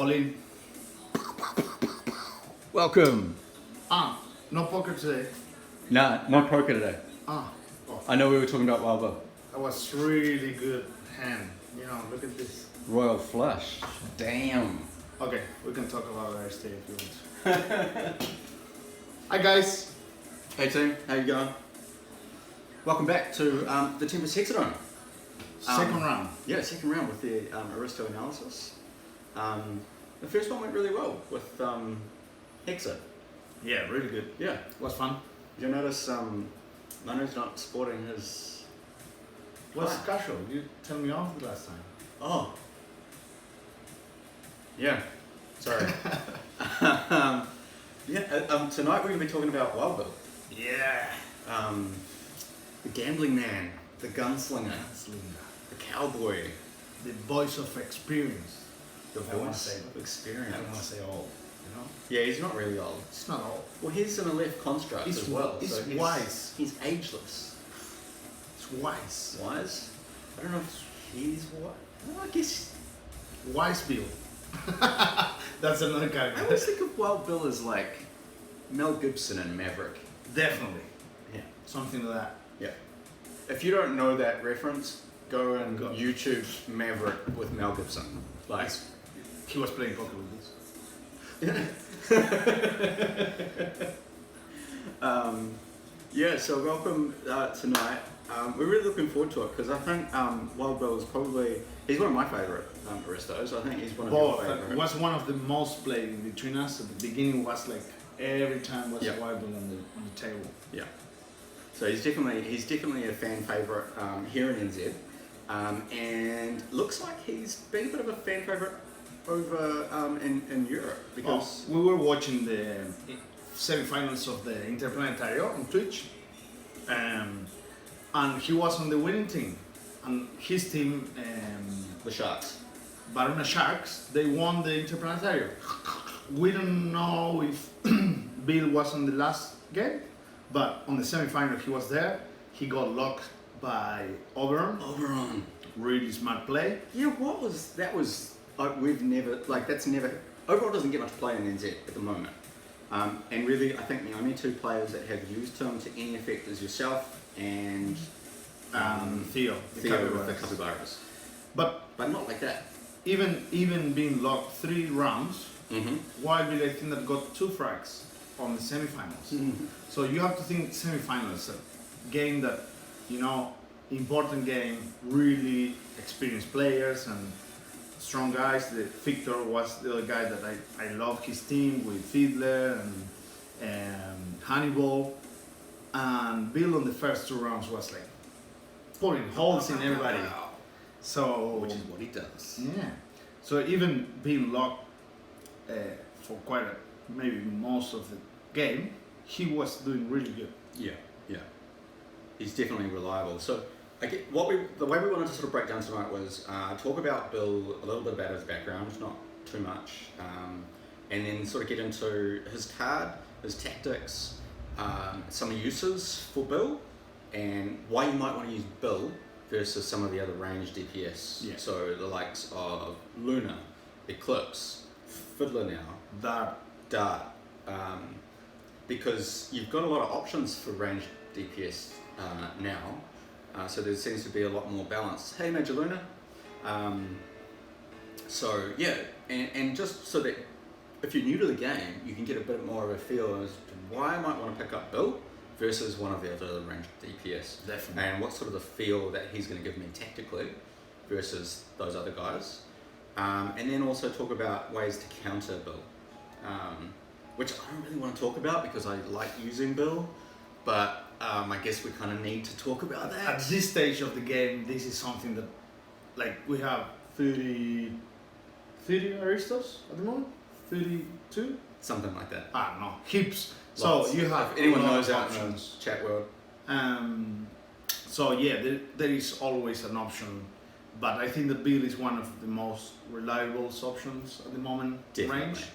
Olin. Welcome. No poker today. Nah, no poker today. Oh, I know we were talking about Wild Bill. that was really good hand. Look at this. Royal flush. Damn. Okay, we can talk about Aristo if you want. Hi guys. Hey team, how you going? Welcome back to the Tempest Hexadome. Second round. Yeah, second round with the Aristo analysis. The first one went really well with Hexa. Yeah, really good. Yeah. Was fun. You'll notice Manu's not sporting his... Was casual. You tell me off the last time. Oh. Yeah. Sorry. Tonight we're going to be talking about Wild Bill. Yeah. The gambling man, the gunslinger, the cowboy, The voice of experience. the I wanna voice say- of I don't want experience. to say all. Yeah, he's not really old. It's not all. Well, he's in a left construct He's as well. he's so wise. He's ageless. It's wise. Wise? I don't know if he's what. Well, I guess Wise Bill. That's another I character. always think of Wild Bill as like Mel Gibson and Maverick. Definitely. Yeah. Something like that. Yeah. If you don't know that reference, go and Go. YouTube Maverick with Mel Gibson. Like, He was playing poker with this. Yeah, so welcome tonight. We're really looking forward to it because I think Wild Bill is probably, he's one of my favourite Aristos. I think he's one of your Both. favourite. Was one of the most played between us. At the beginning was like every time was Yeah. Wild Bill on the table. Yeah. So he's definitely a fan favourite here in NZ. And looks like he's been a bit of a fan favourite over in Europe because We were watching the semi-finals of the Interplanetario on Twitch, and he was on the winning team, and his team, the Sharks. Barona Sharks, they won the Interplanetario. We don't know if Bill was on the last game, but on the semi-final he was there. He got locked by Oberon. Really smart play. Yeah, that was we've never that's never overall doesn't get much play in NZ at the moment. And really, I think the only two players that have used him to any effect is yourself and Theo, Theo with the capybaras. But But not like that. even being locked 3 rounds, Mm-hmm. Wild Bill I think that got 2 frags on the semi-finals. Mm-hmm. So you have to think semi-finals, a game that, important game, really experienced players and strong guys. Victor was the other guy that I love his team with Fiedler and Hannibal. And Bill on the first 2 rounds was like putting holes in everybody. So Which is what he does. yeah. So even being locked for maybe most of the game, he was doing really good. Yeah, yeah. He's definitely reliable. So the way we wanted to sort of break down tonight was talk about Bill, a little bit about his background, not too much, and then sort of get into his card, his tactics, some uses for Bill, and why you might want to use Bill versus some of the other ranged DPS. Yeah. So the likes of Luna, Eclipse, Fiddler now, Dart, because you've got a lot of options for ranged DPS now, so there seems to be a lot more balance. Hey Major Luna. So yeah, and just so that if you're new to the game, you can get a bit more of a feel as to why I might want to pick up Bill versus one of the other ranged DPS. Definitely. And what sort of the feel that he's going to give me tactically versus those other guys. And then also talk about ways to counter Bill, which I don't really want to talk about because I like using Bill, but I guess we kind of need to talk about that. At this stage of the game, this is something that, like, we have 30 Aristos at the moment? 32? Something like that. No, heaps. Lots. So you have If anyone a lot knows of out in the options. chat world. So yeah, there is always an option, but I think that Bill is one of the most reliable options at the moment. Definitely. Range,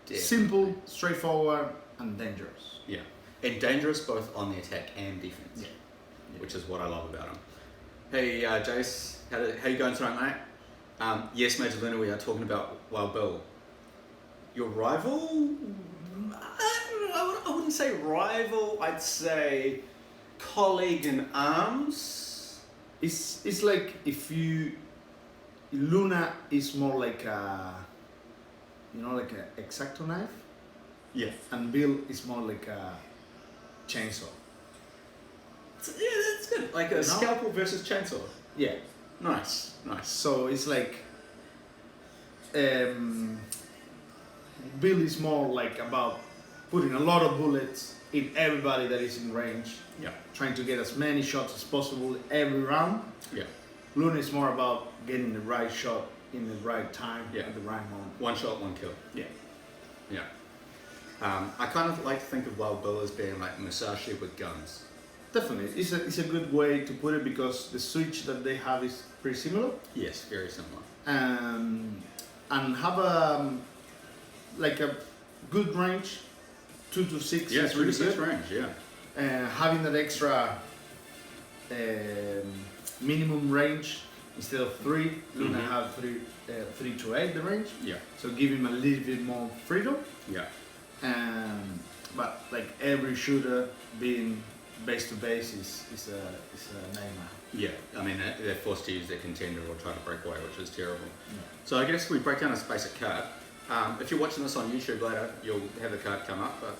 Definitely. simple, straightforward, and dangerous. Yeah, and dangerous both on the attack and defense, Yeah. which is what I love about him. Hey Jace, how you going tonight, mate? Yes, Major Luna, we are talking about Wild Bill. Your rival? I wouldn't say rival. I'd say colleague in arms. It's like if you Luna is more like a like a X-Acto knife, Yeah. and Bill is more like a chainsaw. Yeah, that's good. Like a scalpel versus chainsaw. Yeah. Nice. So it's like Bill is more like about putting a lot of bullets in everybody that is in range, Yeah. trying to get as many shots as possible every round. Yeah. Luna is more about getting the right shot in the right time Yeah. at the right moment. One shot, one kill. Yeah. Yeah. I kind of like to think of Wild Bill as being like Musashi with guns. Definitely, it's a good way to put it because the switch that they have is pretty similar, Yes, very similar. and have a like a good range, 2 to 6 Yeah, is really 3 to 6 good. range, yeah. Having that extra minimum range instead of 3, Luna Mhm. have 3 to 8 the range, Yeah. so give him a little bit more freedom. Yeah. But like every shooter being base to base is a nightmare. Yeah, I mean, they're forced to use their contender or try to break away, which is terrible. Yeah. So I guess we break down this basic card. If you're watching this on YouTube later, you'll have the card come up, but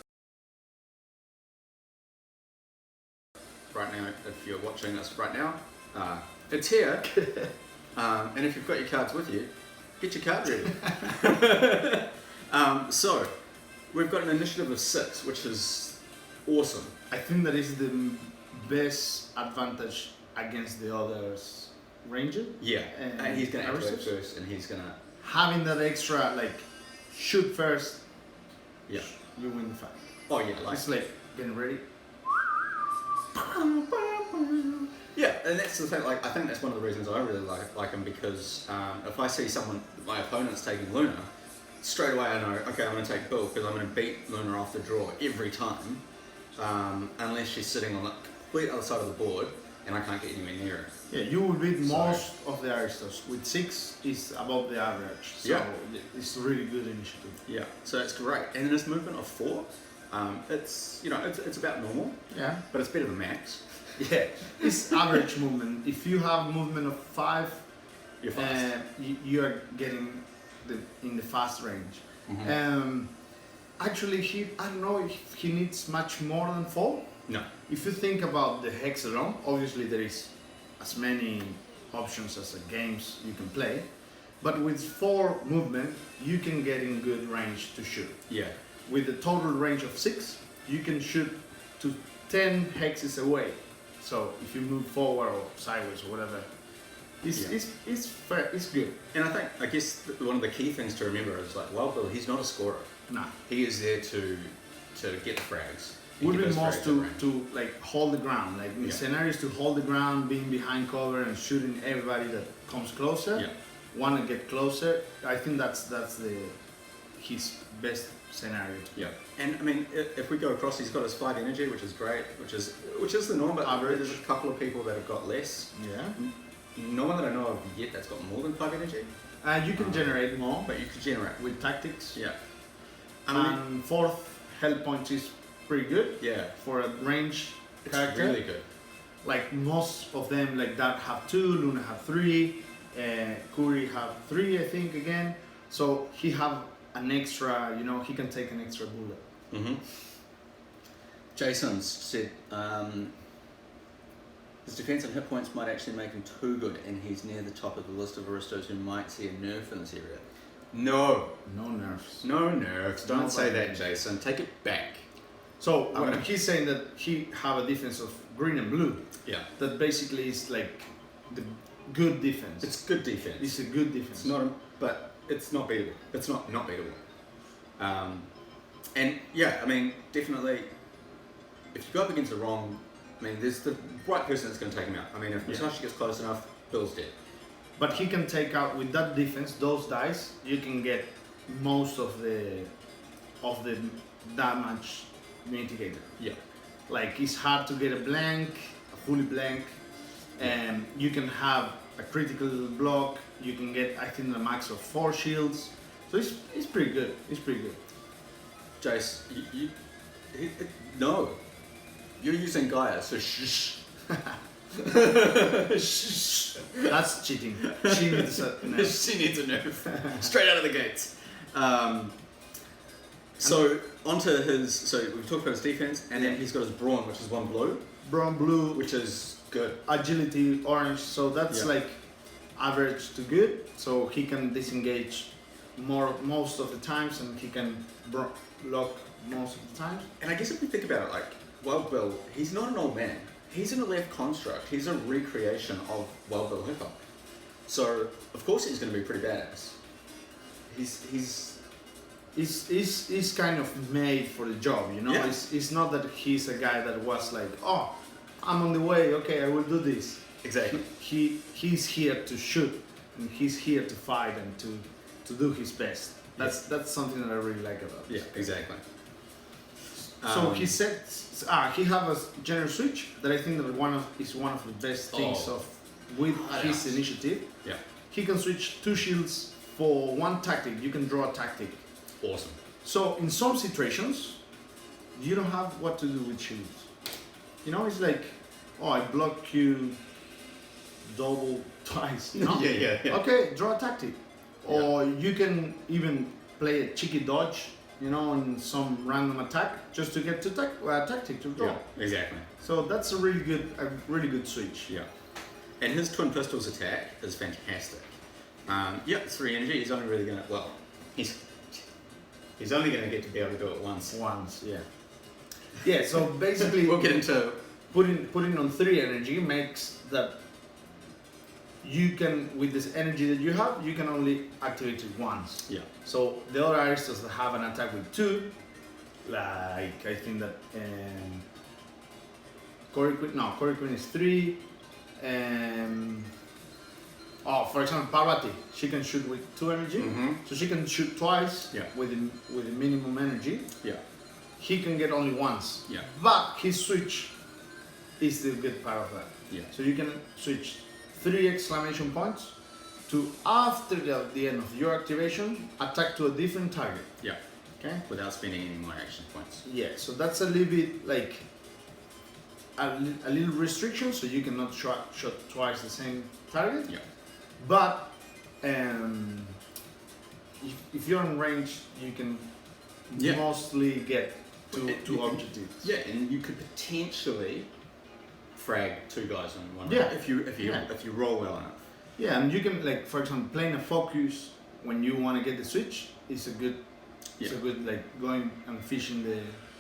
right now, if you're watching this right now, it's here. And if you've got your cards with you, get your card ready. So, we've got an initiative of 6, which is awesome. I think that is the best advantage against the others ranger. Yeah, and he's going to activate Aristo's. first, and he's going to... Having that extra like shoot first, Yeah. you win the fight. Oh yeah, like... It's like getting ready. Yeah, and that's the thing. Like, I think that's one of the reasons I really like him because if I see someone, my opponent's taking Luna, straight away I know, okay, I'm going to take Bill because I'm going to beat Luna off the draw every time, unless she's sitting on the complete other side of the board and I can't get anywhere near her. Yeah, you will beat most of the Aristos. With 6 is above the average. So Yeah. it's a really good initiative. Yeah, so it's great. And this movement of 4, it's it's about normal, Yeah. but it's better than max. Yeah. It's average movement. If you have movement of 5, You're fast. you are getting in the fast range. Mhm. Actually, I don't know if he needs much more than 4. No. If you think about the hexagon, obviously there is as many options as games you can play, but with 4 movement, you can get in good range to shoot. Yeah. With a total range of 6, you can shoot to 10 hexes away. So if you move forward or sideways or whatever, it's fair, it's good. And I guess one of the key things to remember is like, well, Bill, he's not a scorer. Nah. He is there to get the frags. and Would get be those most frags at range. to like hold the ground, like in Yeah. scenarios to hold the ground, being behind cover and shooting everybody that comes closer. Yeah. Want to get closer. I think that's his best scenario. Yeah, and I mean, if we go across, he's got his 5 energy, which is great, which is the norm. But Average. there's a couple of people that have got less. Yeah. No one that I know of yet that's got more than 5 energy, And you can generate more but you could generate. with tactics. Yeah, I mean, And 4th health points is pretty good yeah, for a range it's character. really good. Like most of them, like that have 2, Luna have 3, Kuri have 3, I think again. So he have an extra, he can take an extra bullet. Mm-hmm. Jason said his defense and hit points might actually make him too good, and he's near the top of the list of aristos who might see a nerf in this area. No, No nerfs. no nerfs. Don't No say that, buttons. Jason. Take it back. So I'm gonna- he's saying that he have a defense of green and blue. Yeah, That basically is like the good defense. it's good defense. It's a good defense. It's not, but it's not beatable. It's not beatable. And yeah, I mean, definitely, if you go up against the wrong, I mean, there's the right person that's going to take him out. I mean, if Yeah. Musashi gets close enough, Bill's dead. But he can take out with that defense, those dice, you can get most of the damage mitigated. Yeah. Like it's hard to get a blank, a fully blank, and you can have a critical block. You can get, I think, a max of 4 shields. So it's pretty good. It's pretty good. Jace, no. You're using Gaia, so shh. Shh. That's cheating. She needs a no. She needs a nerf. Straight out of the gates. So onto his. So we've talked about his defense, and then he's got his brawn, which is 1 blue, Brown, blue, which is good. agility, orange. So that's Yeah. like average to good. So he can disengage most of the times, and he can block most of the times. And I guess if we think about it, like Wild Bill, he's not an old man. He's an elect construct. He's a recreation of Wild Bill hip hop. So of course he's going to be pretty badass. He's kind of made for the job, you know. Yeah. It's not that he's a guy that was like, oh, I'm on the way. Okay, I will do this. Exactly. He's here to shoot, and he's here to fight and to do his best. That's something that I really like about Yeah, this. exactly. So he said he have a general switch that I think that is one of the best things Oh. with Badass. his initiative. Yeah. He can switch 2 shields for 1 tactic. You can draw a tactic. Awesome. So in some situations, you don't have what to do with shields. You know, it's like, oh, I block you double twice. You know? Yeah. Okay, draw a tactic. Or you can even play a cheeky dodge, you know, on some random attack just to get to tactic to draw. Yeah, exactly. So that's a really good switch. Yeah. And his twin pistols attack is fantastic. It's 3 energy. He's only really gonna he's only gonna get to be able to do it once. Once, yeah. Yeah. So basically, We'll get into putting on 3 energy makes that you can, with this energy that you have, you can only activate it once. yeah. So the other Aristos that have an attack with 2, like I think that Corey Queen is 3. For example, Parvati, she can shoot with 2 energy, so she can shoot twice Yeah. with the minimum energy. Yeah. He can get only once. Yeah. But his switch is the good part of that. Yeah. So you can switch 3 exclamation points to, after the end of your activation, attack to a different target. Yeah. Okay? Without spending any more action points. Yeah, so that's a little bit like a little restriction, so you cannot shot twice the same target. Yeah. But if you're in range, you can Yeah. mostly get You two can- objectives. Yeah, and you could potentially frag 2 guys in one Yeah. round if you roll well enough. Yeah, and you can, like, for example, playing a focus when you want to get the switch is a good, it's a Yeah. good, like, going and fishing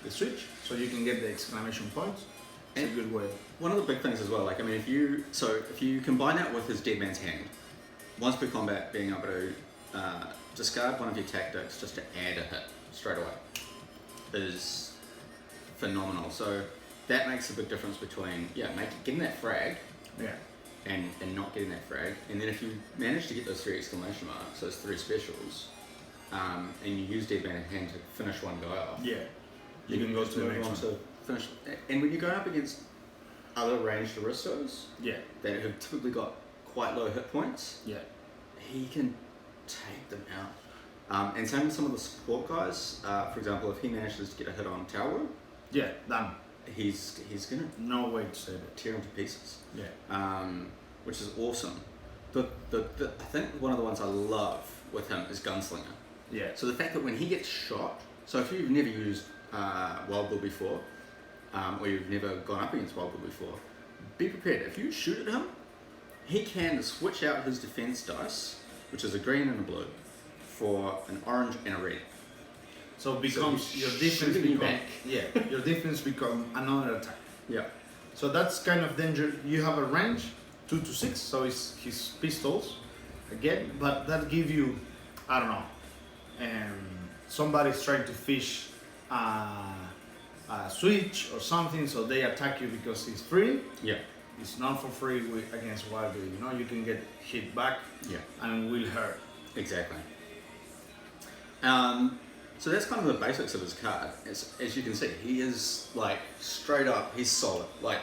the switch, so you can get the exclamation points. It's a And- good way. One of the big things as well, like I mean, if you combine that with his Dead Man's Hand, once per combat, being able to discard one of your tactics just to add a hit straight away is phenomenal. So that makes a big difference between getting that frag Yeah. and not getting that frag, and then if you manage to get those 3 exclamation marks, those 3 specials, and you use Dead Man's Hand to finish one guy off, Yeah. You can go just to the move next on one. to finish. And when you go up against other ranged Aristos Yeah. that have typically got quite low hit points, Yeah. he can take them out. And same with some of the support guys. For example, if he manages to get a hit on Tower, Yeah. Done. he's gonna No way to save it. tear him to pieces, Yeah. which is awesome. I think one of the ones I love with him is Gunslinger. Yeah. So the fact that when he gets shot, so if you've never used Wild Bill before, or you've never gone up against Wild Bill before, be prepared. If you shoot at him, he can switch out his defense dice, which is a green and a blue, for an orange and a red. So it becomes So your he's defense shooting you become back. yeah, your defense become another attack. Yeah. So that's kind of danger. You have a range 2 to 6, so it's his pistols again, but that give you, I don't know, somebody's trying to fish a switch or something, so they attack you because it's free. Yeah. It's not for free against Wild Bill. You know, you can get hit back Yeah. and it will hurt. Exactly. So that's kind of the basics of his card. As you can see, he is like straight up. He's solid. Like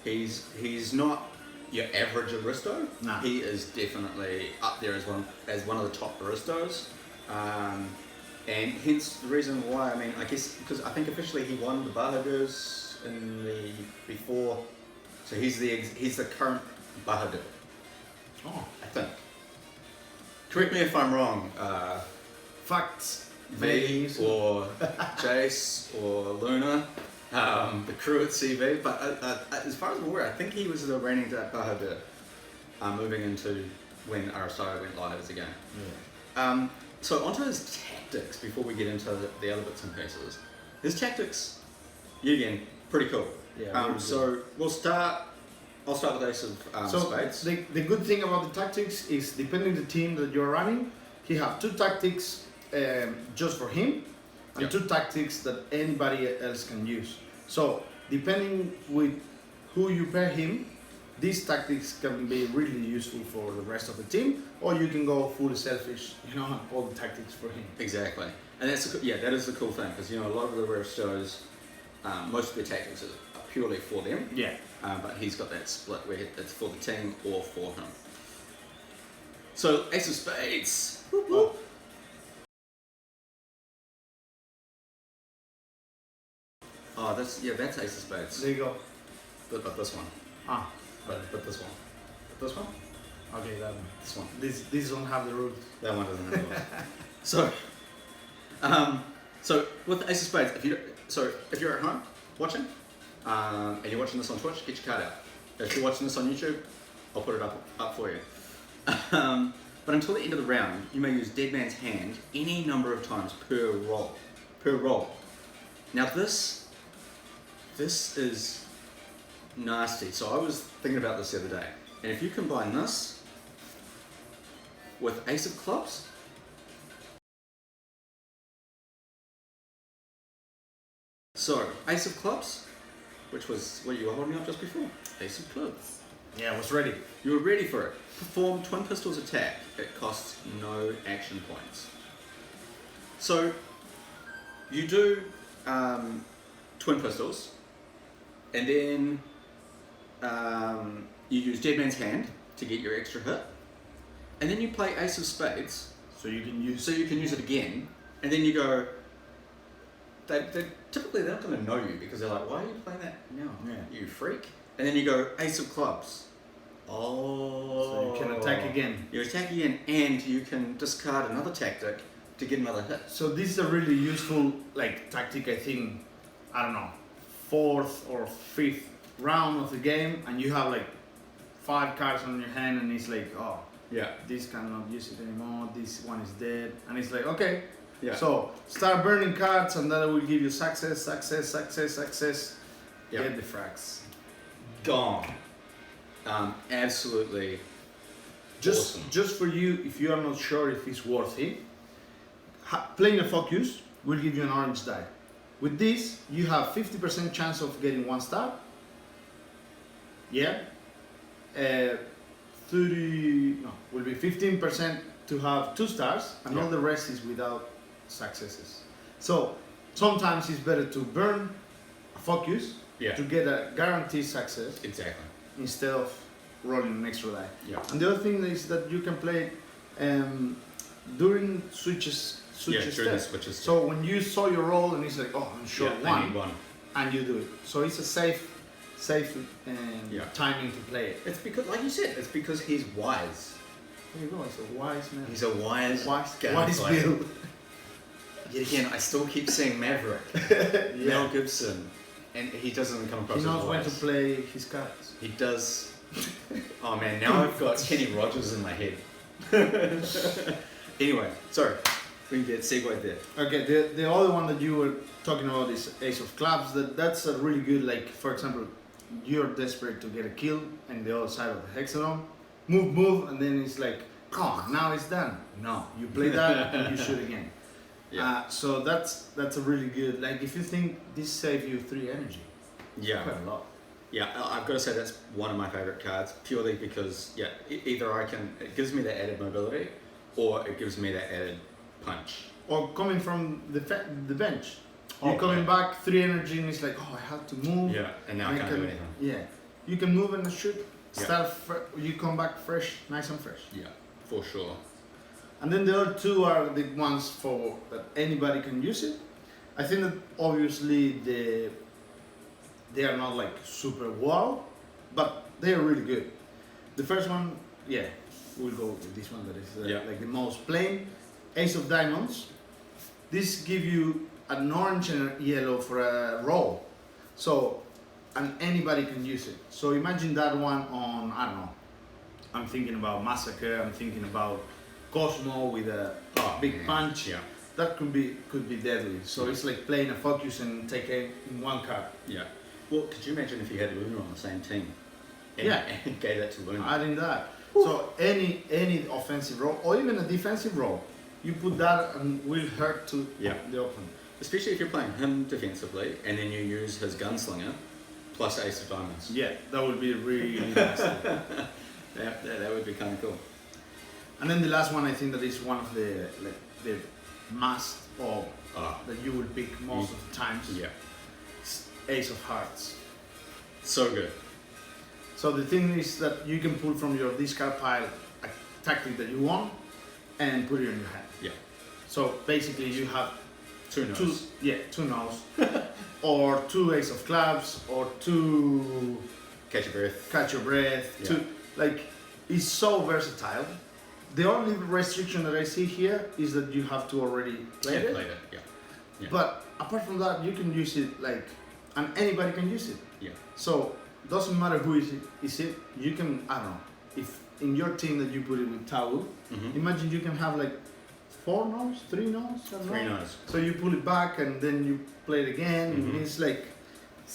he's not your average Aristo. Nah. He is definitely up there as one of the top Aristos. And hence the reason why, I mean, I guess, because I think officially he won the Bahadurs in the before, so he's the current Bahadur, Oh, I think. Correct me if I'm wrong, facts. V or Jace or Luna, the crew at CV, but as far as I'm aware, I think he was the reigning Bahadur, moving into when Aristo went live as a game. Yeah. So onto his tactics before we get into the other bits and pieces. His tactics, again, pretty cool. Yeah, really so I'll start with Ace of So Spades. the good thing about the tactics is depending the team that you're running, he have 2 tactics just for him, and Yep. 2 tactics that anybody else can use. So depending with who you pair him, these tactics can be really useful for the rest of the team, or you can go fully selfish, and all the tactics for him. Exactly, and that is the cool thing, because a lot of the rest shows, most of their tactics are purely for them. Yeah. But he's got that split where it's for the team or for him. So Ace of Spades. Whoop, whoop. Oh, that's Ace of Spades. There you go. But this one. Ah. But this one. But this one. Okay, that one. This one. This don't have the rules. That one doesn't have the one. So with Ace of Spades, if you're at home watching, and you're watching this on Twitch, get your card out. If you're watching this on YouTube, I'll put it up for you. But until the end of the round, you may use Dead Man's Hand any number of times per roll. Now this is nasty. So I was thinking about this the other day, and if you combine this with Ace of Clubs, so Ace of Clubs, which was what you were holding up just before, Ace of Clubs. Yeah, I was ready. You were ready for it. Perform Twin Pistols attack. It costs no action points. So you do Twin Pistols, and then you use Dead Man's Hand to get your extra hit, and then you play Ace of Spades, So you can use. it again, and then you go. Typically they're not going to know you because they're like, why are you playing that now? Yeah. You freak. And then you go Ace of Clubs. Oh. So you can attack again. You attack again, and you can discard another tactic to get another hit. So this is a really useful tactic. I think, I don't know, 4th or 5th round of the game, and you have 5 cards on your hand, and it's like, oh, Yeah. this cannot use it anymore. This one is dead, and it's like, okay. Yeah. So start burning cards, and that will give you success. Yeah. Get the frags. Gone. Absolutely. Just awesome. just for you, if you are not sure if it's worth it, playing a focus will give you an orange die. With this, you have 50% chance of getting 1 star. Yeah. 30 will be 15% to have 2 stars, and all the rest is without successes. So sometimes it's better to burn a focus to get a guaranteed success Exactly. instead of rolling an extra die. Yeah. And the other thing is that you can play during switches During the step. switches. So when you saw your roll and it's like, oh, I'm short I need one. and you do it. So it's a safe timing to play it. It's because, like you said, it's because he's wise. There you go. It's a wise man. He's a wise Wise player. build. Yet again, I still keep saying Maverick, Mel Gibson, and he doesn't come across He as knows when wise. to play his cards. He does. Oh man, now I've got Kenny Rogers in my head. Anyway, sorry, we can get segued there. Okay, the other one that you were talking about is Ace of Clubs. That's a really good, for example, you're desperate to get a kill on the other side of the hexagon. Move, and then it's like, oh, now it's done. No, you play that and you shoot again. Yeah. So that's a really good, if you think this saves you 3 energy. Yeah. Quite a lot. Yeah, I've got to say that's one of my favorite cards, purely because either it gives me that added mobility, or it gives me that added punch. Or coming from the bench. You're coming back 3 energy and it's like, oh, I have to move. Yeah, and now I can't do anything. Yeah, you can move and shoot. Yeah. You come back fresh, nice and fresh. Yeah, for sure. And then the other two are the ones for that anybody can use it. I think that obviously they are not like super wow, but they are really good. The first one, yeah, we'll go with this one that is like the most plain. Ace of Diamonds. This give you an orange and a yellow for a roll. So, and anybody can use it. So imagine that one on, I don't know, I'm thinking about Massacre, I'm thinking about Cosmo with a big punch. Yeah. That could be deadly. So it's like playing a focus and take it in one card. Yeah. Well, could you imagine if you had Luna on the same team? And gave that to Luna. Adding that. So any offensive roll or even a defensive roll, you put that and will hurt to the opponent. Especially if you're playing him defensively and then you use his gunslinger plus Ace of Diamonds. Yeah, that would be really nasty. that would be kind of cool. And then the last one, I think that is one of the must or that you will pick most of the times. Yeah. Ace of Hearts. So good. So the thing is that you can pull from your discard pile a tactic that you want and put it in your hand. Yeah. So basically you have two no's. Two no's. Or two Ace of Clubs or two Catch your breath. Catch your breath. Yeah. Two, like, it's so versatile. The only restriction that I see here is that you have to already play it. Played it. Yeah. But apart from that, you can use it and anybody can use it. Yeah. So doesn't matter who is it. You can, I don't know, if in your team that you put it with Tau, imagine you can have like 4 no's, 3 no's, I don't know. 3 no's. So you pull it back and then you play it again. It's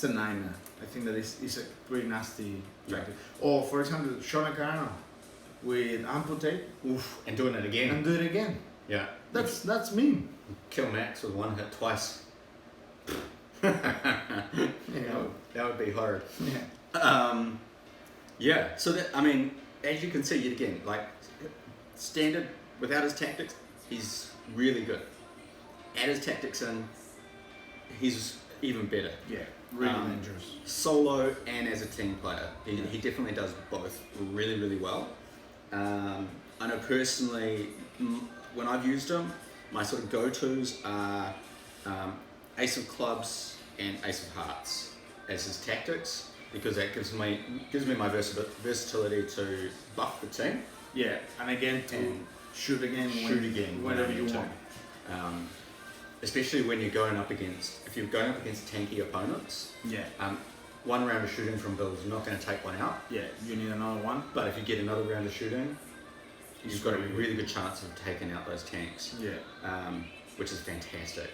a nightmare. I think that it's a pretty nasty tactic. Or for example, Shona Carano with Amputate. Oof. And doing it again. And do it again. Yeah. That's me. Kill Max with 1 hit twice. That would be hard. Yeah. So that, I mean, as you can see, yet again, like standard without his tactics, he's really good. Add his tactics in, he's even better. Yeah. Really dangerous. Solo and as a team player, he definitely does both really, really well. I know personally, when I've used him, my sort of go-tos are Ace of Clubs and Ace of Hearts as his tactics, because that gives me my versatility to buff the team. Yeah, and again to shoot again whenever you want. Especially when you're going up against, if you're going up against tanky opponents. Yeah. 1 round of shooting from Bill is not going to take one out. Yeah, you need another one. But if you get another round of shooting, you've got a really good chance of taking out those tanks. Yeah. Which is fantastic.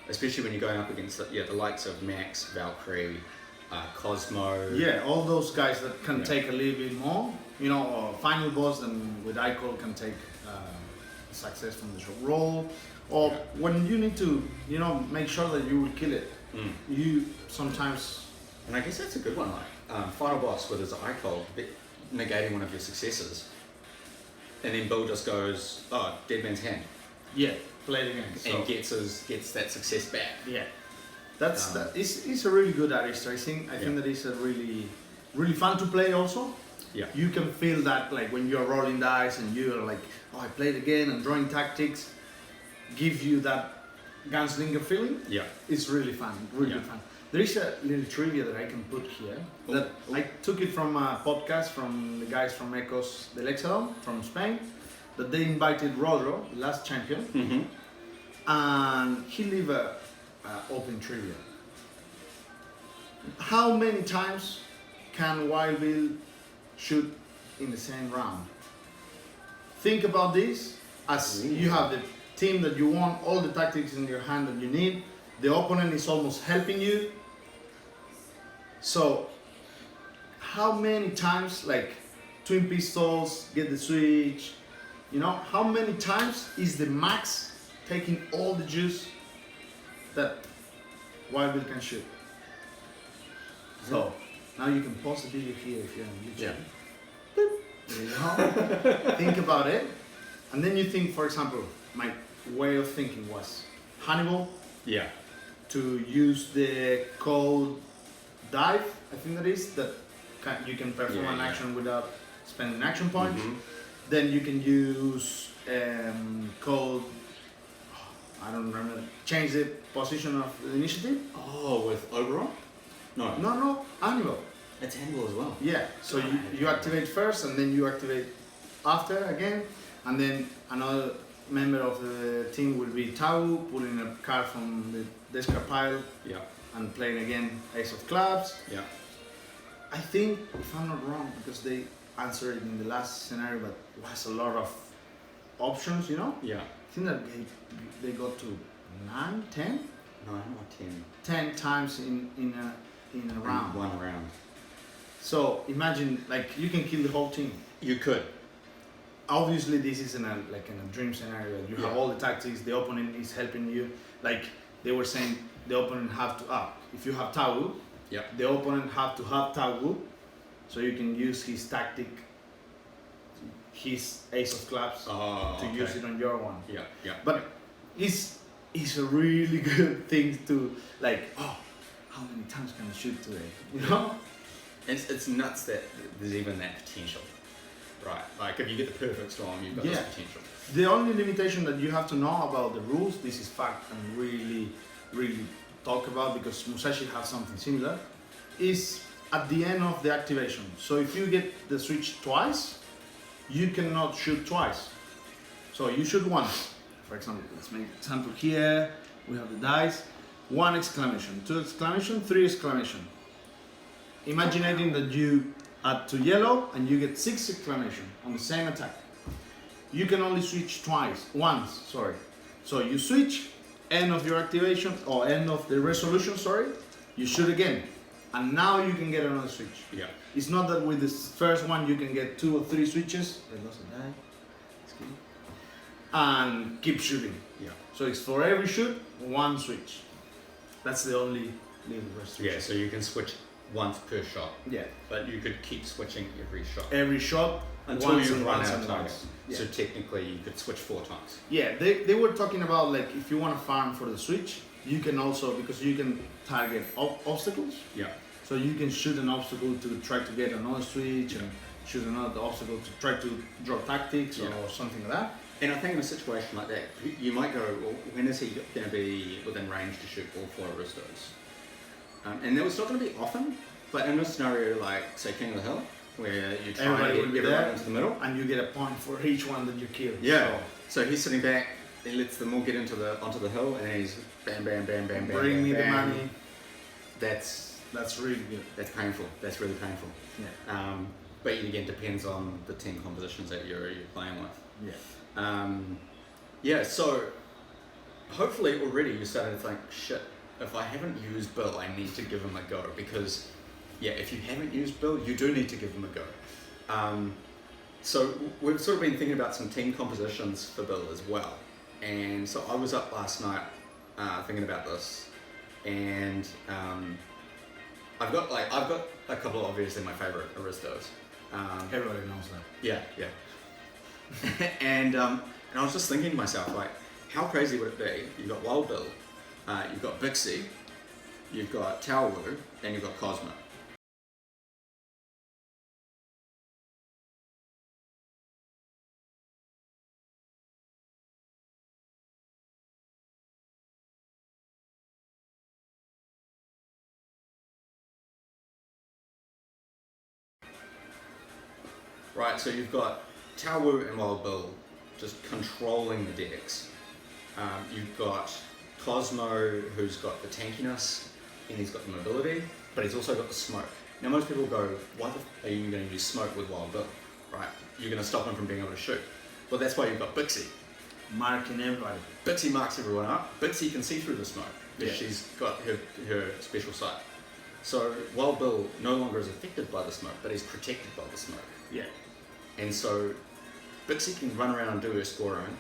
Especially when you're going up against the likes of Max, Valkyrie, Cosmo. Yeah, all those guys that can take a little bit more. Or final boss and with Icol can take success from the roll. Or when you need to, make sure that you will kill it. You sometimes... And I guess that's a good one, like final boss with his Icol, negating one of your successes. And then Bill just goes, Dead Man's Hand. Yeah, play it again. And gets that success back. Yeah. It's a really good Aristo. I think that it's a really, really fun to play also. Yeah. You can feel that like when you're rolling dice and you're like, I played again and drawing tactics, give you that gunslinger feeling. Yeah. It's really fun, really fun. There is a little trivia that I can put here that I took it from a podcast from the guys from Ecos del Exodon from Spain, that they invited Rodro, last champion, and he leave a open trivia. How many times can Wild Bill shoot in the same round? Think about this as you have the team that you want, all the tactics in your hand that you need. The opponent is almost helping you. So, how many times, like twin pistols, get the switch, how many times is the max taking all the juice that Wild Bill can shoot? So, now you can pause the video here if you're on YouTube. Yeah. There you go. Think about it. And then you think, for example, my way of thinking was Hannibal. Yeah. To use the code dive, I think that is, that you can perform an action without spending an action point. Then you can use called, I don't remember, change the position of the initiative. Oh, with Oberon? No. No, animal. It's Hannibal as well. Yeah, so you activate first and then you activate after again, and then another member of the team will be Tau, pulling a card from the discard pile Yeah. and playing again Ace of Clubs. Yeah. I think, if I'm not wrong, because they answered it in the last scenario, but it has a lot of options, you know? Yeah. I think that they got to 9, 10? 9 or 10. 10 times in a round. One round. So imagine, like, you can kill the whole team. You could. Obviously, this is in a dream scenario. You have Yeah. all the tactics. The opponent is helping you. Like they were saying, the opponent have to if you have Tau, Yeah. the opponent have to have Tau, so you can use his tactic, his Ace of Clubs, Oh, to okay. use it on your one. Yeah. Yeah. But it's a really good thing to like. Oh, how many times can I shoot today? You know. It's nuts that there's even that potential, right? Like if you get the perfect storm, you've got this Yeah. potential. The only limitation that you have to know about the rules, this is fact and really talk about because Musashi have something similar, is at the end of the activation. So if you get the switch twice, you cannot shoot twice. So you shoot once. For example, let's make an example here. We have the dice. 1 exclamation, 2 exclamation, 3 exclamation. Imagining that you add to yellow and you get 6 exclamation on the same attack. You can only switch once, sorry. So you switch, end of your activation, or end of the resolution, sorry, you shoot again. And now you can get another switch. Yeah. It's not that with this first one you can get 2 or 3 switches, and keep shooting. Yeah. So it's for every shoot, 1 switch. That's the only little restriction. Yeah. So you can switch once per shot, Yeah. but you could keep switching every shot Every shot, until once you and run once out and of target. once. Yeah. So technically, you could switch 4 times. Yeah, they were talking about like if you want to farm for the switch, you can also, because you can target obstacles, Yeah. so you can shoot an obstacle to try to get another switch and shoot another obstacle to try to draw tactics Yeah. or something like that. And I think in a situation like that, you might go, well, when is he going to be within range to shoot all 4 Aristos? And it's not going to be often, but in a scenario like, say, King of the Hill, where you try Everybody to will get be everyone there. into the middle. And you get a point for each one that you kill. Yeah. So he's sitting back, he lets them all get onto the hill, and he's bam, bam, bam, bam, So bam, bring bam, me the bam. money. That's really good. That's painful. That's really painful. Yeah. But again, depends on the team compositions that you're playing with. Yeah. Yeah, so hopefully already you're starting to think, shit, if I haven't used Bill, I need to give him a go. Because, yeah, if you haven't used Bill, you do need to give him a go. So we've sort of been thinking about some team compositions for Bill as well. And so I was up last night thinking about this. And I've got a couple of obviously my favorite Aristos. Everybody knows that. Yeah, yeah. and I was just thinking to myself, like, how crazy would it be? You've got Wild Bill, you've got Bixie, you've got Tao Wu, and you've got Cosmo. Right, so you've got Tao Wu and Wild Bill just controlling the decks. You've got Cosmo, who's got the tankiness, and he's got the mobility, but he's also got the smoke. Now most people go, why the f are you going to use smoke with Wild Bill? Right, you're going to stop him from being able to shoot. Well, that's why you've got Bixie. Marking everybody. Bixie marks everyone up. Bixie can see through the smoke because Yeah. she's got her special sight. So Wild Bill no longer is affected by the smoke, but he's protected by the smoke. Yeah. And so Bixie can run around and do her scoring.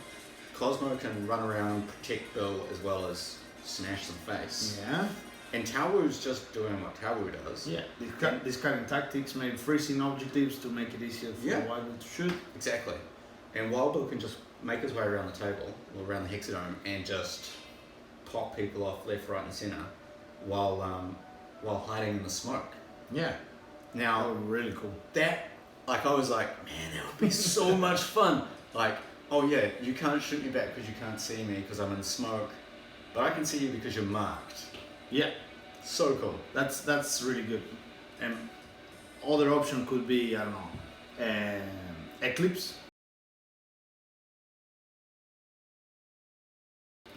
Cosmo can run around, protect Bill, as well as smash some face. Yeah. And Tao Wu's just doing what Tao Wu does. Yeah. Discarding tactics, maybe freezing objectives to make it easier for Wild Bill to shoot. Exactly. And Wild Bill can just make his way around the table, or around the hexadome, and just pop people off left, right, and centre while hiding in the smoke. Yeah. Now, Oh, really cool. that, like, I was like, man, that would be so much fun. Like, oh yeah, you can't shoot me back because you can't see me because I'm in smoke, but I can see you because you're marked. Yeah, So cool. that's really good. And other option could be, I don't know, Eclipse.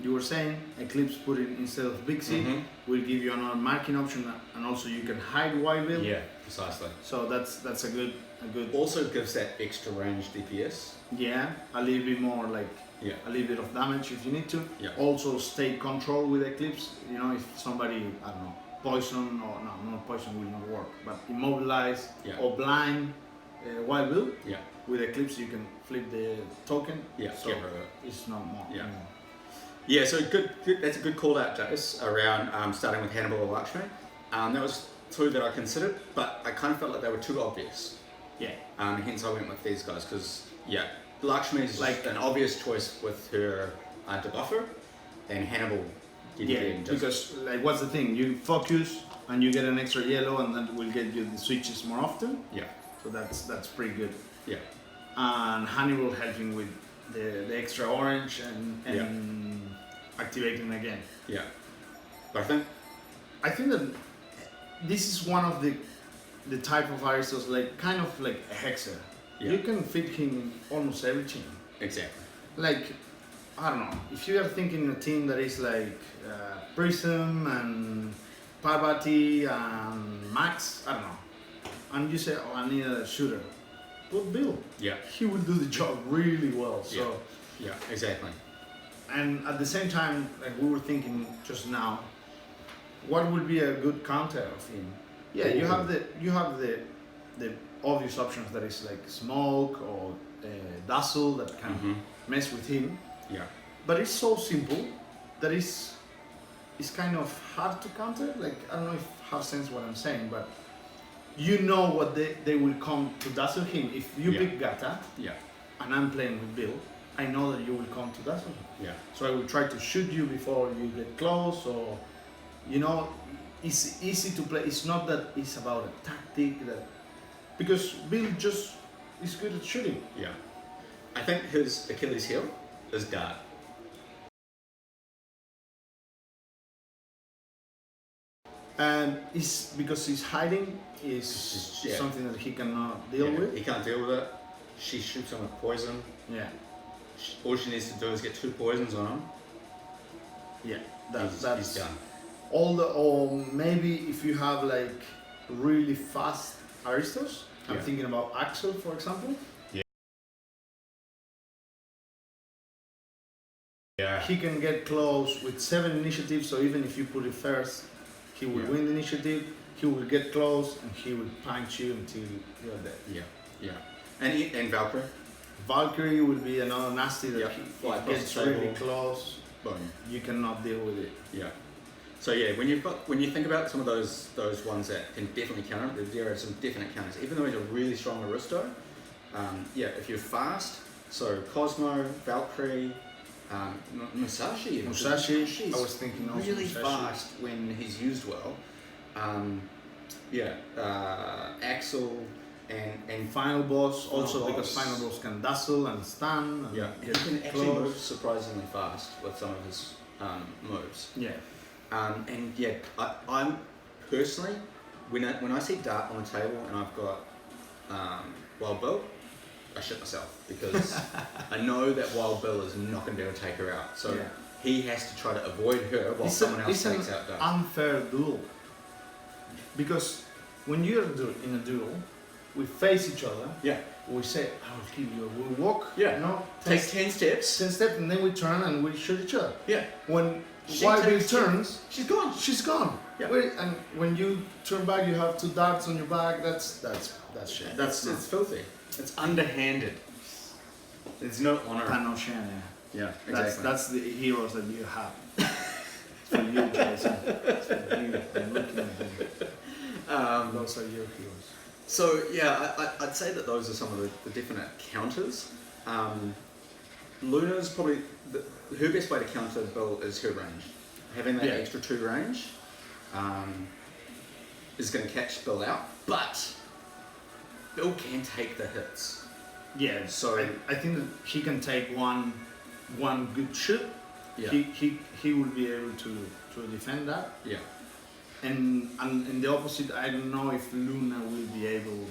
You were saying Eclipse put it instead of Big C will give you another marking option, and also you can hide white build. Yeah, precisely. So that's a good. Also gives that extra range DPS. Yeah, a little bit more like Yeah. a little bit of damage if you need to. Yeah. Also stay control with Eclipse. You know, if somebody, I don't know, poison or no, not poison will not work, but immobilize or blind wild build. Yeah. With Eclipse you can flip the token. Yeah. So get rid of it. it's not more. Yeah. Anymore. Yeah, so good. That's a good call out, Jace, around starting with Hannibal or Lakshmi. That was two that I considered, but I kind of felt like they were too obvious. Yeah. Hence I went with these guys because Lakshmi is like an obvious choice with her debuffer, and Hannibal. Because like what's the thing? You focus and you get an extra yellow, and that will get you the switches more often. Yeah. So that's pretty good. Yeah. And Hannibal helping with the extra orange and activating again. Yeah. But I think that this is one of the type of Aristos, like kind of like a hexer. Yeah. You can fit him in almost every team. Exactly. Like, I don't know, if you are thinking a team that is like Prism and Parvati and Max, I don't know, and you say, oh, I need a shooter, put Bill. Yeah. He will do the job really well. So. Yeah. Exactly. And at the same time, like we were thinking just now, what would be a good counter of him? Yeah, you have the obvious options that is like smoke or dazzle that can mess with him. Yeah. But it's so simple that it's kind of hard to counter. Like I don't know if have sense what I'm saying, but you know what they will come to dazzle him. If you pick Gata, and I'm playing with Bill, I know that you will come to dazzle him. Yeah. So I will try to shoot you before you get close, or you know, it's easy to play. It's not that it's about a tactic that because Bill just is good at shooting. Yeah. I think his Achilles heel is dart. And it's because he's hiding is something that he cannot deal with. He can't deal with it. She shoots him with poison. Yeah. All she needs to do is get 2 poisons on him. Yeah. He's done. Or maybe if you have like really fast Aristos. I'm thinking about Axel, for example. Yeah. He can get close with 7 initiatives, so even if you put it first, he will win the initiative, he will get close, and he will punch you until you're dead. Yeah, yeah. And Valkyrie? Valkyrie will be another nasty that Like gets really close, boom. You cannot deal with it. Yeah. So when you think about some of those ones that can definitely counter, there are some definite counters. Even though he's a really strong Aristo, if you're fast, so Cosmo, Valkyrie, Musashi. I was thinking also really Musashi. fast when he's used well. Axel and final boss also because final boss can dazzle and stun. And he can actually move surprisingly fast with some of his moves. Yeah. I'm personally when I see dart on the table and I've got Wild Bill, I shit myself because I know that Wild Bill is not going to be able to take her out. So he has to try to avoid her while someone else takes out dart. Unfair duel. Because when you're in a duel, we face each other. Yeah. We say, I will kill you. We walk. Yeah. No. Take 10 steps. 10 steps, and then we turn and we shoot each other. Yeah. When Wild Bill turns, she's gone. She's gone. Yeah. And when you turn back, you have 2 darts on your back. That's shit. It's filthy. It's underhanded. There's no honor. Yeah, exactly. That's the heroes that you have. It's for you, Jason. It's for you. I'm looking at you. Those are your heroes. So I'd say that those are some of the definite counters. Luna's probably her best way to counter Bill is her range. Having that extra 2 range is going to catch Bill out, but Bill can take the hits. Yeah, So- I think that he can take one good shoot. Yeah. He will be able to defend that. Yeah. And in the opposite, I don't know if Luna will be able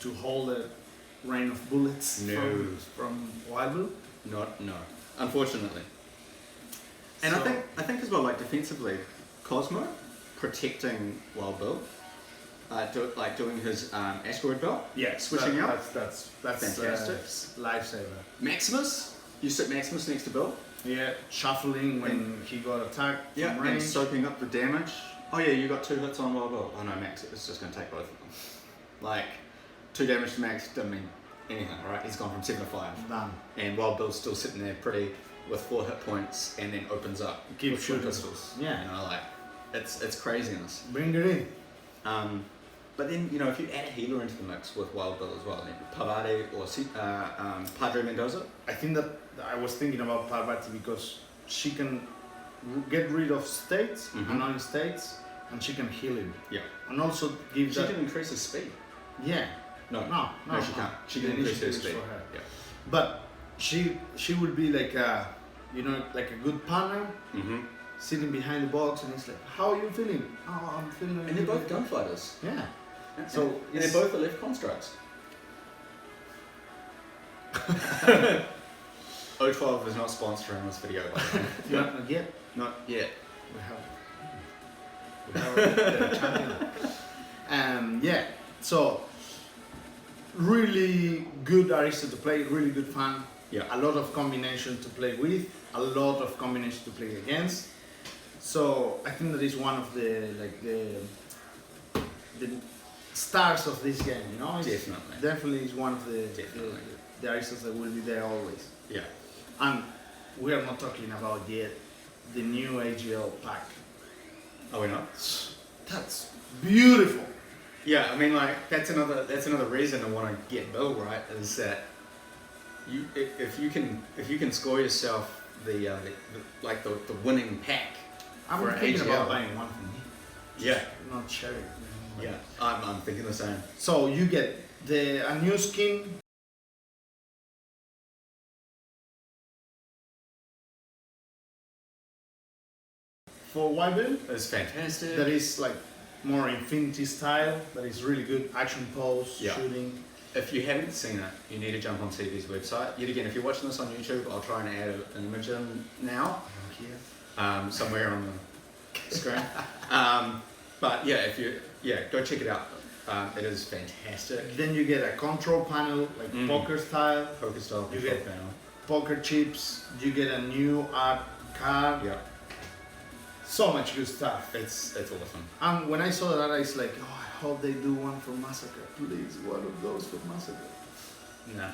to hold a rain of bullets No. from Wild Bill. No. Unfortunately. And So- I think as well, like defensively, Cosmo protecting Wild Bill, doing his asteroid belt. Yeah, Switching out. That's Fantastic. Lifesaver. Maximus, you sit Maximus next to Bill. Yeah, shuffling when he got attacked from Yeah, and range. soaking up the damage. Oh yeah, you got 2 hits on Wild Bill. Oh no, Max is just going to take both of them. Like, 2 damage to Max doesn't mean anything, right? He's gone from 7 to 5. Done. And Wild Bill's still sitting there pretty with 4 hit points and then opens up Keep with twin shooting. pistols. Yeah. You know, like, it's craziness. Bring it in. But then, you know, if you add a healer into the mix with Wild Bill as well, then Pavade or Padre Mendoza. I think that I was thinking about Parvati because she can get rid of states, Mhm. annoying states, and she can heal him. Yeah. And also give She that. can increase his speed. Yeah. No, No, she can't. She The can increase her initiative is speed. for her. Yeah. But she would be like a, like a good partner, Mm-hmm. sitting behind the box, and it's like, how are you feeling? Oh, I'm feeling. And they're both gunfighters. Yeah. And- So and they're it's- both the left constructs. 012 is not sponsoring this video, by the way. You have not yet. Not yet. We have a champion. Yeah. So really good Aristo to play. Really good fun. Yeah. A lot of combination to play with. A lot of combination to play against. So I think that is one of the stars of this game. You know. It's Definitely. Definitely is one of Definitely. the Aristos that will be there always. Yeah. And we are not talking about yet the new AGL pack. Are we not? That's beautiful. Yeah, I mean, like that's another reason I want to get Bill right is that if you can score yourself the winning pack. I'm For an thinking about AGL. buying one for me, Yeah. not cherry. Yeah. I'm thinking the same. So you get a new skin. For Wyvern, It's fantastic. that is like more Infinity style. That is really good action pose, Yeah. shooting. If you haven't seen it, you need to jump on CV's website. Yet again, if you're watching this on YouTube, I'll try and add an image in now, somewhere on the screen. But yeah, go check it out. It is fantastic. Then you get a control panel, like Mm. poker style, Poker style You control get- panel. poker chips. You get a new art card. Yeah, So much good stuff. it's awesome. And when I saw that, I was like, oh, I hope they do one for Massacre. Please, one of those for Massacre. No.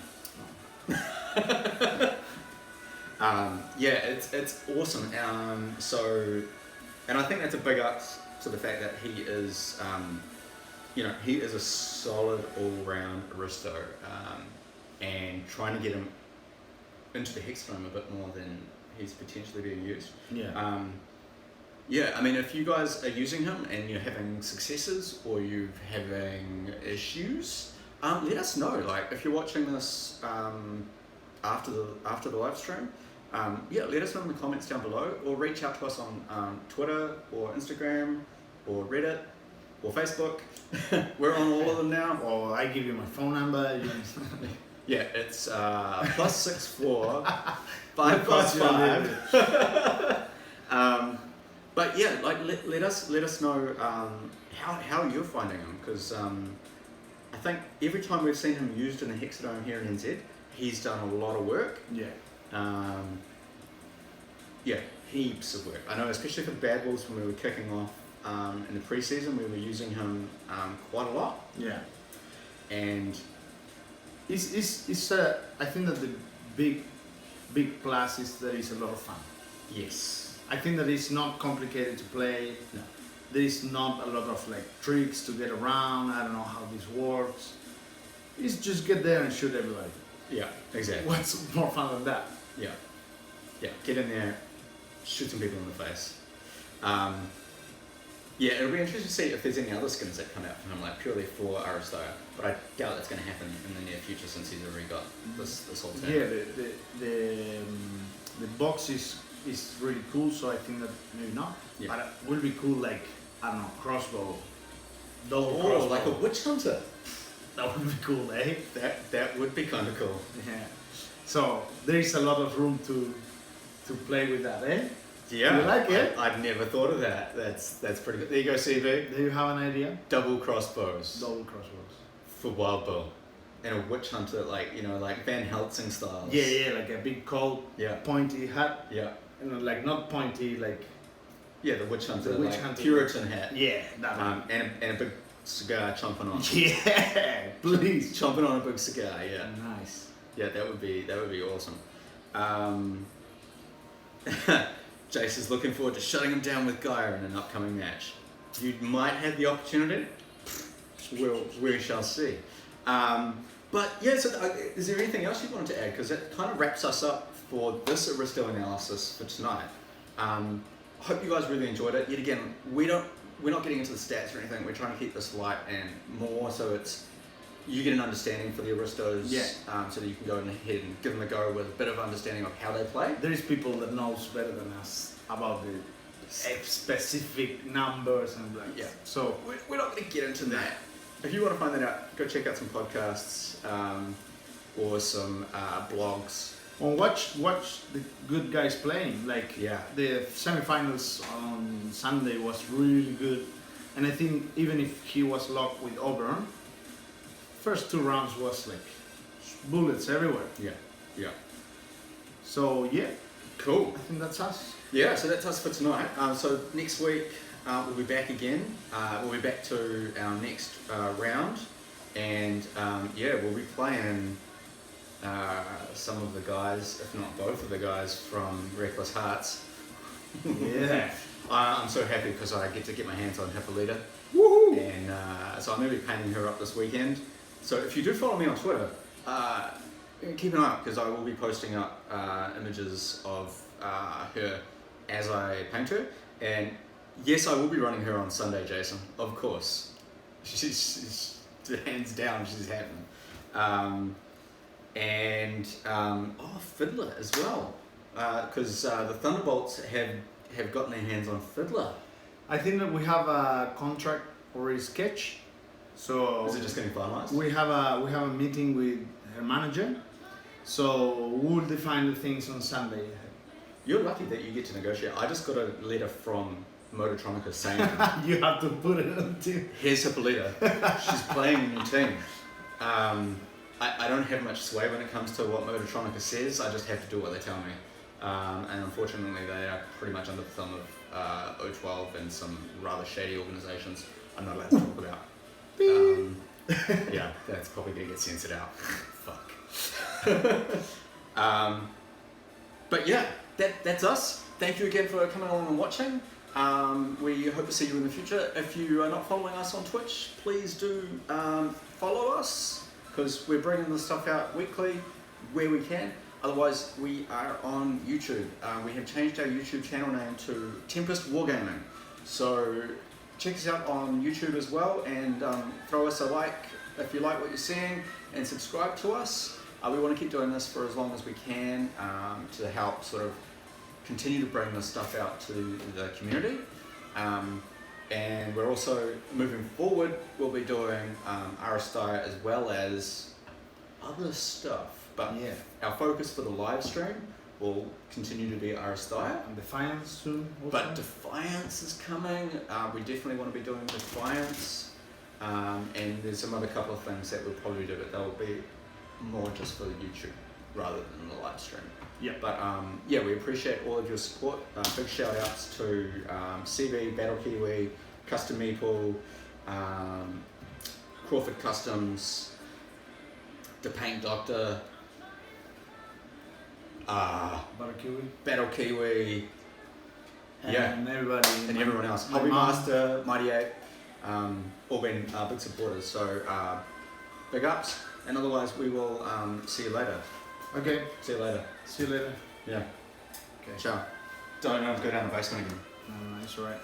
Yeah, it's awesome. And I think that's a big up to the fact that he is, he is a solid all-round Aristo, and trying to get him into the hexadome a bit more than he's potentially being used. Yeah. Yeah, I mean, if you guys are using him and you're having successes or you're having issues, let us know. Like, if you're watching this after the live stream, let us know in the comments down below, or reach out to us on Twitter or Instagram or Reddit or Facebook. We're on all of them now. Or I give you my phone number. Yeah, it's +64 555. But yeah, like let us know how you're finding him, because I think every time we've seen him used in a hexadome here in NZ, he's done a lot of work. Yeah. Yeah, heaps of work. I know, especially for Bad Wolves when we were kicking off in the pre-season, we were using him quite a lot. Yeah. And It's I think that the big plus is that it's a lot of fun. yes, I think that it's not complicated to play. No. There is not a lot of like tricks to get around. I don't know how this works. It's just get there and shoot everybody. yeah, exactly. What's more fun than that? Yeah, get in there, shoot some people in the face. Yeah, it'll be interesting to see if there's any other skins that come out for him, like purely for Aristo. But I doubt that's going to happen in the near future since he's already got this whole turn. Yeah, the box is really cool, so I think that maybe not. Yeah. But it will be cool, like, I don't know, crossbow. Double Oh, crossbow. like a witch hunter. That would be cool, eh? That would be kind of cool. Yeah. So there is a lot of room to play with that, eh? Yeah. You like it? I'd never thought of that. That's pretty good. There you go, CV. Do you have an idea? Double crossbows Double crossbows. for wild bow. And a witch hunter, like, you know, like Van Helsing styles. Yeah, like a big cold, Yeah. pointy hat. Yeah. And like not pointy, like Yeah, the witch hunter, The witch like hunter. Puritan hat. yeah, that one. And a big cigar chomping on. Yeah, please. Chomping on a big cigar, yeah. Nice. Yeah, that would be awesome. Jace is looking forward to shutting him down with Gaia in an upcoming match. You might have the opportunity. We shall see. But yeah, so is there anything else you wanted to add? Because that kind of wraps us up for this Aristo analysis for tonight. Hope you guys really enjoyed it. Yet again, we're not getting into the stats or anything. We're trying to keep this light and more so it's you get an understanding for the Aristos, so that you can go ahead and give them a go with a bit of understanding of how they play. There is people that knows better than us about the specific numbers and like, Yeah. So We're not going to get into that. If you want to find that out, go check out some podcasts or some blogs. well, watch the good guys playing. Like Yeah. the semifinals on Sunday was really good, and I think even if he was locked with Auburn, first 2 rounds was like bullets everywhere. Yeah. So yeah, Cool. I think that's us. Yeah, so that's us for tonight. So next week we'll be back again. We'll be back to our next round, and we'll be playing some of the guys, if not both of the guys from Reckless Hearts. Yeah. I'm so happy because I get to get my hands on Hippolyta, Woohoo! and so I'm going to be painting her up this weekend. So if you do follow me on Twitter, keep an eye out because I will be posting up images of her as I paint her. And yes, I will be running her on Sunday, Jason. Of course, she's hands down, she's happening. Fiddler as well, because the Thunderbolts have gotten their hands on Fiddler. I think that we have a contract already sketched. So Is it just getting finalised? we have a meeting with her manager. So we'll define the things on Sunday. You're lucky that you get to negotiate. I just got a letter from Mototronica saying, You have to put it on team. here's Hippolyta, she's playing in your team. I don't have much sway when it comes to what Mototronica says, I just have to do what they tell me. And unfortunately they are pretty much under the thumb of O12 and some rather shady organisations I'm not allowed to talk about. Yeah, that's probably going to get censored out. Fuck. But yeah, that's us. Thank you again for coming along and watching. We hope to see you in the future. If you are not following us on Twitch, please do follow us because we're bringing this stuff out weekly where we can. Otherwise, we are on YouTube. We have changed our YouTube channel name to Tempest Wargaming. So check us out on YouTube as well and throw us a like if you like what you're seeing and subscribe to us. We want to keep doing this for as long as we can to help sort of continue to bring this stuff out to the community. And we're also moving forward, we'll be doing Aristo as well as other stuff. But Yeah. our focus for the live stream will continue to be Aristaya. And Defiance soon. Also. But Defiance is coming. We definitely want to be doing Defiance. And there's some other couple of things that we'll probably do, but they'll be more just for YouTube rather than the live stream. Yeah. But we appreciate all of your support. Big shout outs to CB, Battle Kiwi, Custom Meeple, Crawford Customs, The Paint Doctor, Barbecue. Battle Kiwi, And everybody. and everyone else. my Hobby mom. Master, Mighty Ape, all been big supporters. So big ups. And otherwise, we will see you later. Okay. See you later. See you later. Yeah. Okay. Ciao. Don't go down the basement again. No, it's alright.